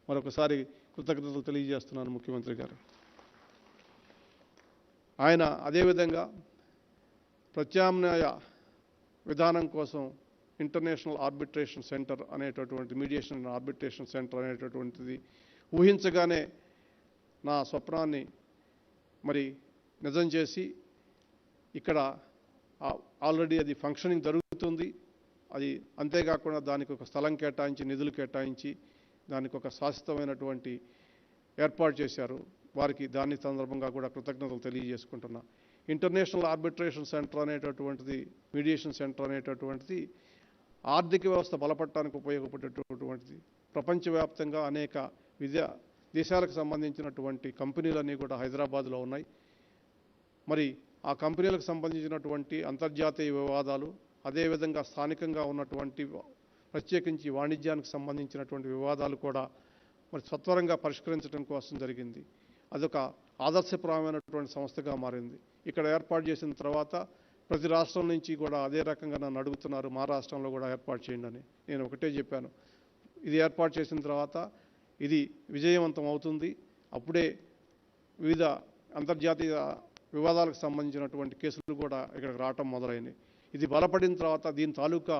మరొకసారి కృతజ్ఞతలు తెలియజేస్తున్నాను ముఖ్యమంత్రి గారు. ఆయన అదేవిధంగా ప్రత్యామ్నాయ విధానం కోసం ఇంటర్నేషనల్ ఆర్బిట్రేషన్ సెంటర్ అనేటటువంటి, మీడియేషన్ అండ్ ఆర్బిట్రేషన్ సెంటర్ అనేటటువంటిది ఊహించగానే నా స్వప్నాన్ని మరి నిజం చేసి ఇక్కడ ఆల్రెడీ అది ఫంక్షనింగ్ జరుగుతుంది. అది అంతేకాకుండా దానికి ఒక స్థలం కేటాయించి, నిధులు కేటాయించి దానికి ఒక శాశ్వతమైనటువంటి ఏర్పాటు చేశారు. వారికి దాని సందర్భంగా కూడా కృతజ్ఞతలు తెలియజేసుకుంటున్నా. ఇంటర్నేషనల్ ఆర్బిట్రేషన్ సెంటర్ అనేటటువంటిది, మీడియేషన్ సెంటర్ అనేటటువంటిది ఆర్థిక వ్యవస్థ బలపడటానికి ఉపయోగపడేటటువంటిది. ప్రపంచవ్యాప్తంగా అనేక దేశాలకు సంబంధించినటువంటి కంపెనీలన్నీ కూడా హైదరాబాద్లో ఉన్నాయి. మరి ఆ కంపెనీలకు సంబంధించినటువంటి అంతర్జాతీయ వివాదాలు, అదేవిధంగా స్థానికంగా ఉన్నటువంటి ప్రత్యేకించి వాణిజ్యానికి సంబంధించినటువంటి వివాదాలు కూడా మరి సత్వరంగా పరిష్కరించడం కోసం జరిగింది. అదొక ఆదర్శప్రాయమైనటువంటి సంస్థగా మారింది. ఇక్కడ ఏర్పాటు చేసిన తర్వాత ప్రతి రాష్ట్రం నుంచి కూడా అదే రకంగా నన్ను అడుగుతున్నారు, మా రాష్ట్రంలో కూడా ఏర్పాటు చేయండి అని. నేను ఒకటే చెప్పాను, ఇది ఏర్పాటు చేసిన తర్వాత ఇది విజయవంతం అవుతుంది. అప్పుడే వివిధ అంతర్జాతీయ వివాదాలకు సంబంధించినటువంటి కేసులు కూడా ఇక్కడికి రావటం మొదలైంది. ఇది బలపడిన తర్వాత దీని తాలూకా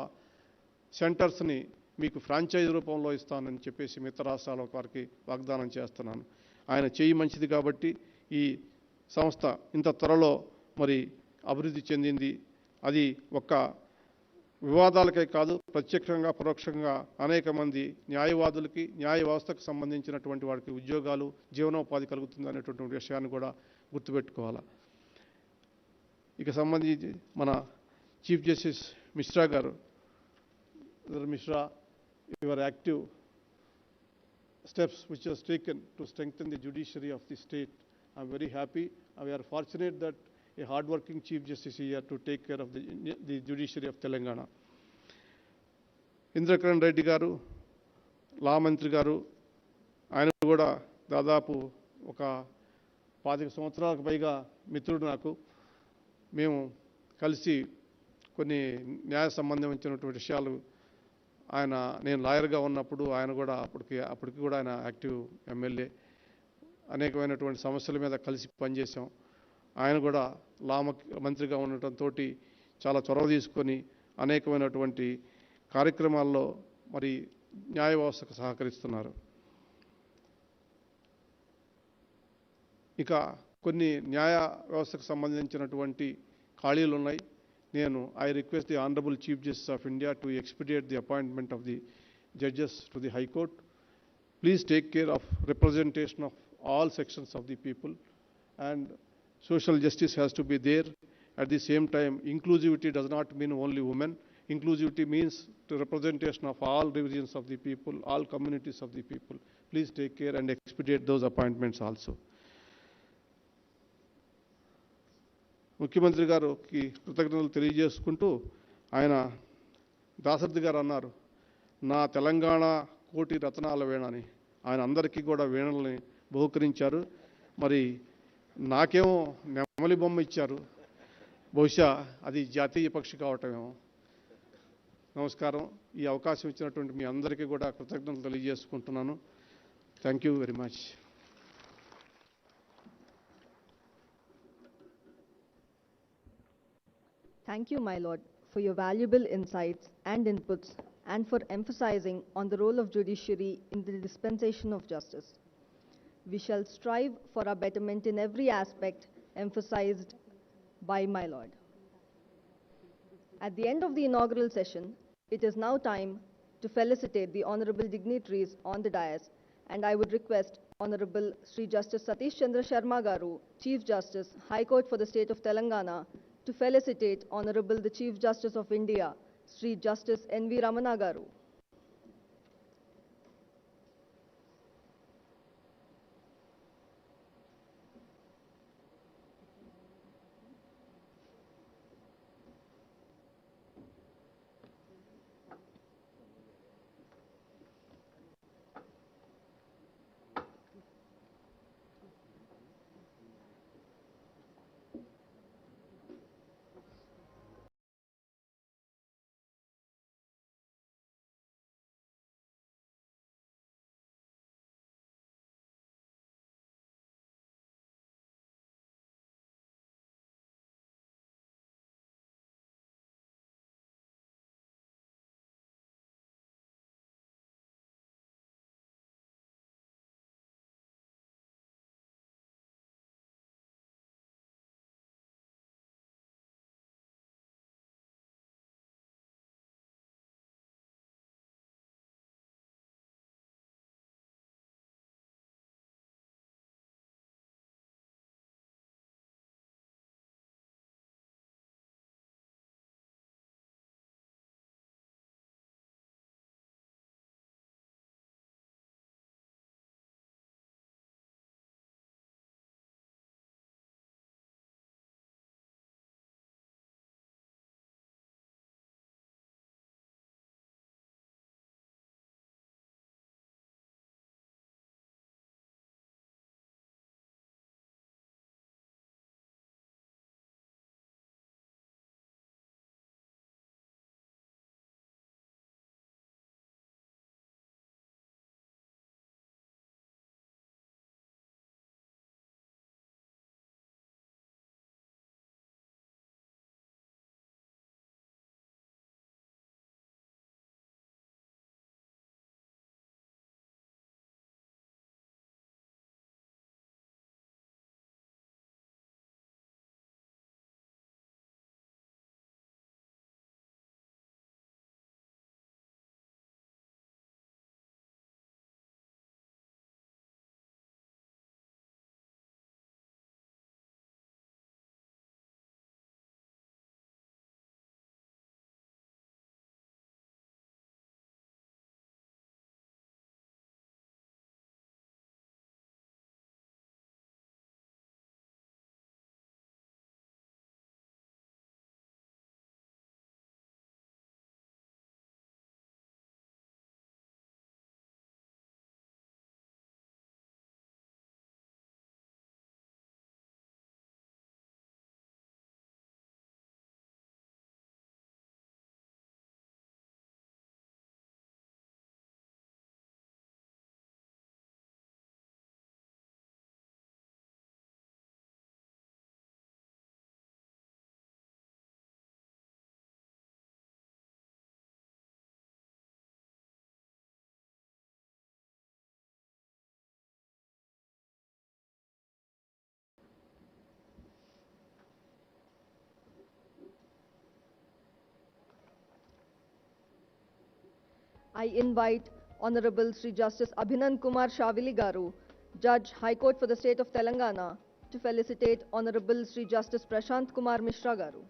సెంటర్స్ని మీకు ఫ్రాంచైజ్ రూపంలో ఇస్తానని చెప్పేసి మిగతా రాష్ట్రాల వారికి వాగ్దానం చేస్తున్నాను. ఆయన చేయి మంచిది కాబట్టి ఈ సంస్థ ఇంత త్వరలో మరి అభివృద్ధి చెందింది. అది ఒక్క వివాదాలకే కాదు, ప్రత్యక్షంగా పరోక్షంగా అనేక మంది న్యాయవాదులకి, న్యాయ వ్యవస్థకు సంబంధించినటువంటి వారికి ఉద్యోగాలు, జీవనోపాధి కలుగుతుంది అనేటువంటి విషయాన్ని కూడా గుర్తుపెట్టుకోవాలి. ఇక సంబంధించి మన చీఫ్ జస్టిస్ మిశ్రా గారు, Mishra, your active steps which was taken to strengthen the judiciary of the state. I am very happy. We are fortunate that a hard-working Chief Justice is here to take care of the judiciary of Telangana. Indrakaran Reddy గారు, లా మంత్రి గారు, ఆయన కూడా దాదాపు ఒక 25 సంవత్సరాలకు పైగా మిత్రుడు నాకు. మేము కలిసి కొన్ని న్యాయ సంబంధించినటువంటి విషయాలు, నేను లాయర్గా ఉన్నప్పుడు ఆయన కూడా అప్పటికి కూడా ఆయన యాక్టివ్ ఎమ్మెల్యే, అనేకమైనటువంటి సమస్యల మీద కలిసి పనిచేసాం. ఆయన కూడా లా మంత్రిగా ఉండటంతో చాలా చొరవ తీసుకొని అనేకమైనటువంటి కార్యక్రమాల్లో మరి న్యాయ వ్యవస్థకు సహకరిస్తున్నారు. ఇక కొన్ని న్యాయ వ్యవస్థకు సంబంధించినటువంటి ఖాళీలు ఉన్నాయి. I request the Honorable Chief Justice of India to expedite the appointment of the judges to the High Court. Please take care of representation of all sections of the people, and social justice has to be there. At the same time, inclusivity does not mean only women. Inclusivity means the representation of all divisions of the people, all communities of the people. Please take care and expedite those appointments also. ముఖ్యమంత్రి గారికి కృతజ్ఞతలు తెలియజేసుకుంటూ ఆయన దాశరథి గారు అన్నారు, నా తెలంగాణ కోటి రత్నాల వీణని. ఆయన అందరికీ కూడా వీణల్ని బహుకరించారు. మరి నాకేమో నెమలి బొమ్మ ఇచ్చారు. బహుశా అది జాతీయ పక్షి కావటమేమో. నమస్కారం. ఈ అవకాశం ఇచ్చినటువంటి మీ అందరికీ కూడా కృతజ్ఞతలు తెలియజేసుకుంటున్నాను. Thank you very much. Thank you, my lord, for your valuable insights and inputs and for emphasizing on the role of judiciary in the dispensation of justice. We shall strive for our betterment in every aspect emphasized by my lord. At the end of the inaugural session, it is now time to felicitate the honorable dignitaries on the dais, and I would request Honorable Sri Justice Satish Chandra Sharma Garu, Chief Justice, High Court for the State of Telangana, to felicitate Honorable the Chief Justice of India, Sri Justice N.V. Ramana Garu. I invite Honorable Sri Justice Abhinan Kumar Shavili Garu, Judge, High Court for the State of Telangana, to felicitate Honorable Sri Justice Prashant Kumar Mishra Garu.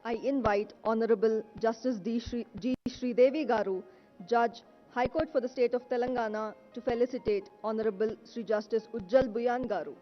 I invite Honorable Justice G. Sridevi Garu, Judge, High Court for the State of Telangana, to felicitate Honorable Sri Justice Ujjal Buyan Garu.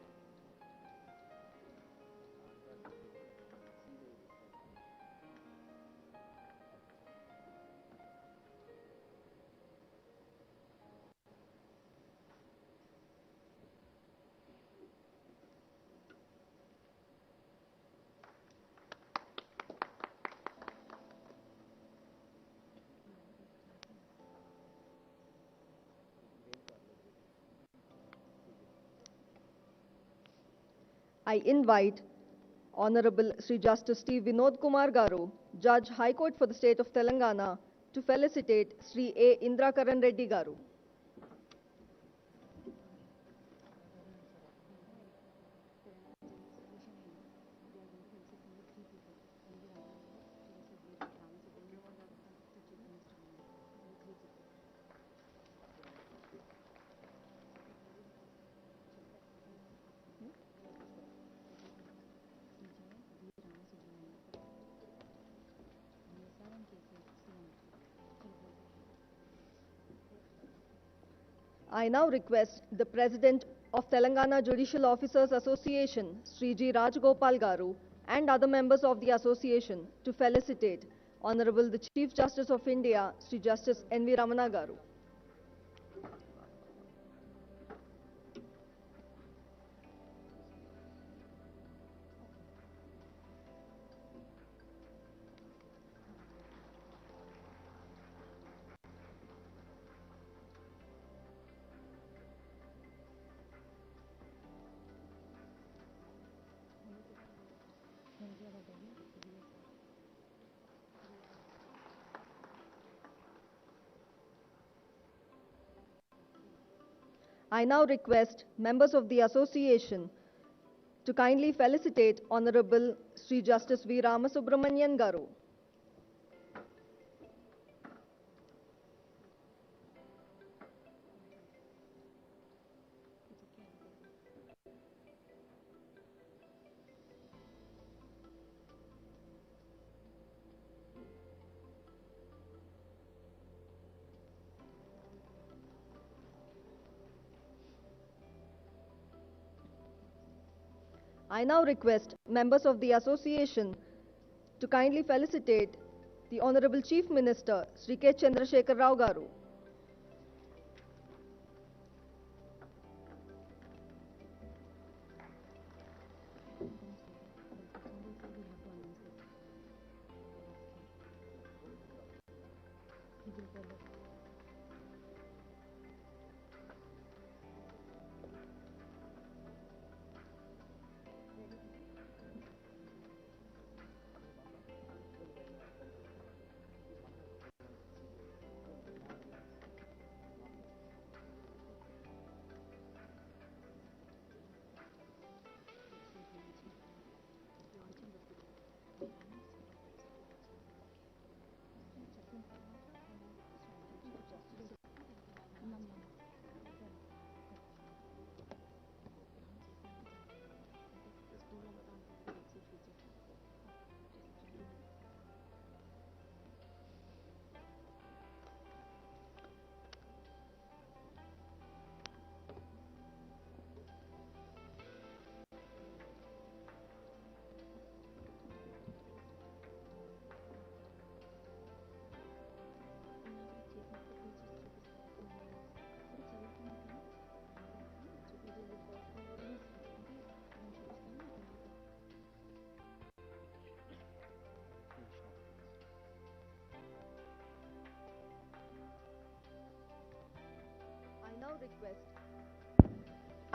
I invite Honorable Sri Justice T. Vinod Kumar Garu, Judge, High Court for the State of Telangana, to felicitate Sri A. Indrakaran Reddy Garu. I now request the President of Telangana Judicial Officers Association, Sri G. Rajgopal Garu, and other members of the association to felicitate Honorable the Chief Justice of India, Sri Justice N.V. Ramana Garu. I now request members of the association to kindly felicitate Honorable Sri Justice V. Ramasubramanian Garu. I now request members of the association to kindly felicitate the Honorable Chief Minister, Sri K. Chandrasekhar Rao Garu.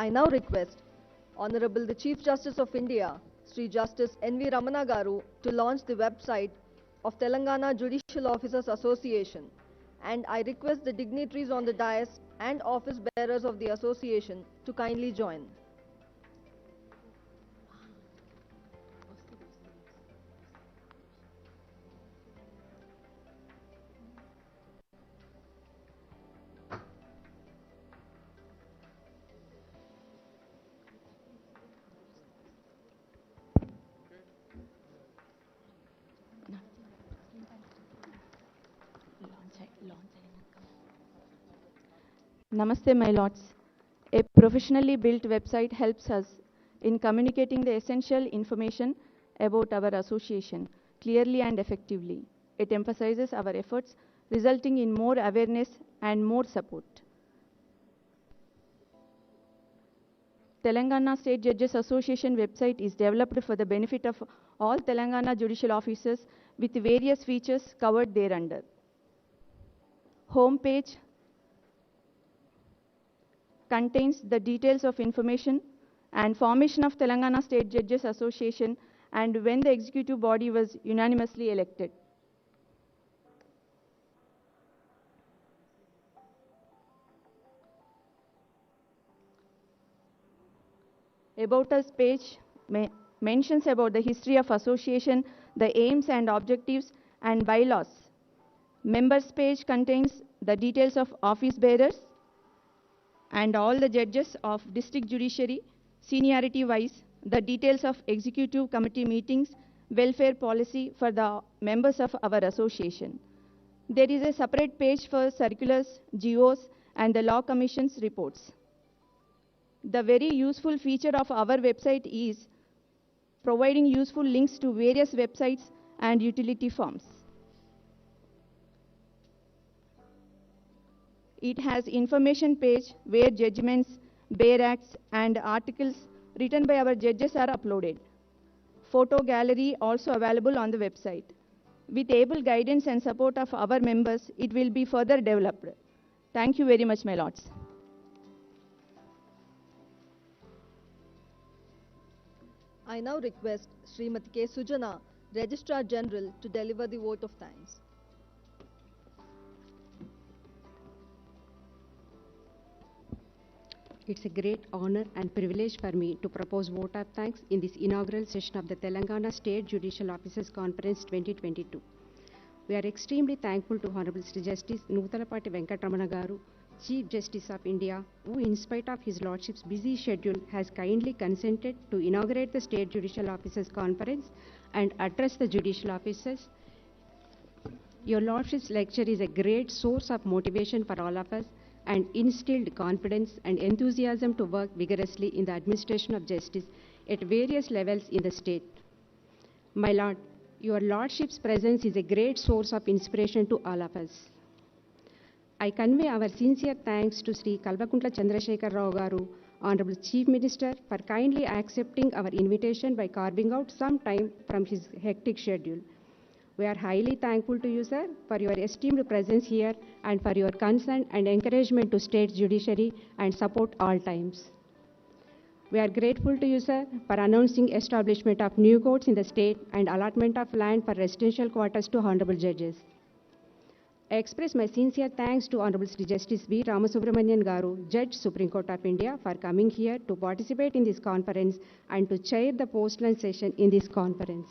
I now request Honorable the Chief Justice of India, Sri Justice N.V. Ramana Garu, to launch the website of Telangana Judicial Officers Association, and I request the dignitaries on the dais and office bearers of the association to kindly join. Namaste, my lords. A professionally built website helps us in communicating the essential information about our association clearly and effectively. It emphasizes our efforts, resulting in more awareness and more support. Telangana State Judges Association website is developed for the benefit of all Telangana judicial officers with various features covered thereunder. Home page contains the details of information and formation of Telangana State Judges Association and when the executive body was unanimously elected. About Us page mentions about the history of association, the aims and objectives and bylaws. Members page contains the details of office bearers and all the judges of district judiciary, seniority wise, the details of executive committee meetings, welfare policy for the members of our association. There is a separate page for circulars, GOs and the law commission's reports. The very useful feature of our website is providing useful links to various websites and utility forms. It has information page where judgments, bare acts and articles written by our judges are uploaded. Photo gallery also available on the website. With able guidance and support of our members, it will be further developed. Thank you very much, my lords. I now request Srimati K. Sujana, Registrar General, to deliver the vote of thanks. It's a great honor and privilege for me to propose vote of thanks in this inaugural session of the Telangana State Judicial Officers Conference 2022. We are extremely thankful to Honorable Sri Justice Nutalapati Venkatramana Garu, Chief Justice of India, who in spite of his Lordship's busy schedule has kindly consented to inaugurate the State Judicial Officers Conference and address the judicial officers. Your Lordship's lecture is a great source of motivation for all of us and instilled confidence and enthusiasm to work vigorously in the administration of justice at various levels in the state. My Lord, your Lordship's presence is a great source of inspiration to all of us. I convey our sincere thanks to Sri Kalvakuntla Chandrasekhar Rao Garu, Honorable Chief Minister, for kindly accepting our invitation by carving out some time from his hectic schedule. We are highly thankful to you, sir, for your esteemed presence here and for your concern and encouragement to state judiciary and support all times. We are grateful to you, sir, for announcing establishment of new courts in the state and allotment of land for residential quarters to honorable judges. I express my sincere thanks to Honorable Sri Justice V. Ramasubramanian Garu, Judge, Supreme Court of India, for coming here to participate in this conference and to chair the post-lunch session in this conference.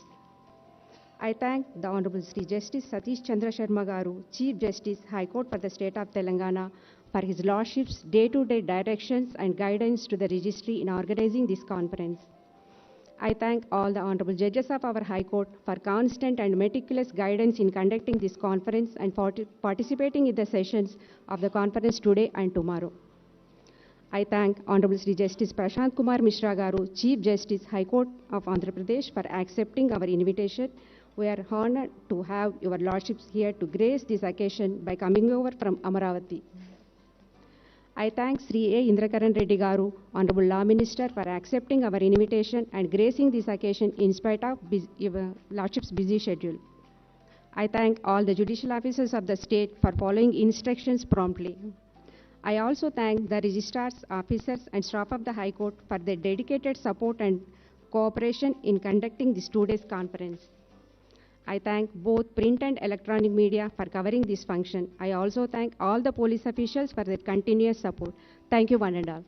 I thank the Honorable Sri Justice Satish Chandra Sharma Garu, Chief Justice, High Court for the State of Telangana, for his Lordship's day-to-day directions and guidance to the registry in organizing this conference. I thank all the Honorable Judges of our High Court for constant and meticulous guidance in conducting this conference and for participating in the sessions of the conference today and tomorrow. I thank Honorable Sri Justice Prashant Kumar Mishra Garu, Chief Justice, High Court of Andhra Pradesh, for accepting our invitation. We are honored to have your Lordships here to grace this occasion by coming over from Amaravati. I thank Sri A. Indrakaran Reddy Garu, Honorable Law Minister, for accepting our invitation and gracing this occasion in spite of your Lordship's busy schedule. I thank all the judicial officers of the state for following instructions promptly. I also thank the registrars, officers and staff of the High Court for their dedicated support and cooperation in conducting this today's conference. I thank both print and electronic media for covering this function. I also thank all the police officials for their continuous support. Thank you, one and all.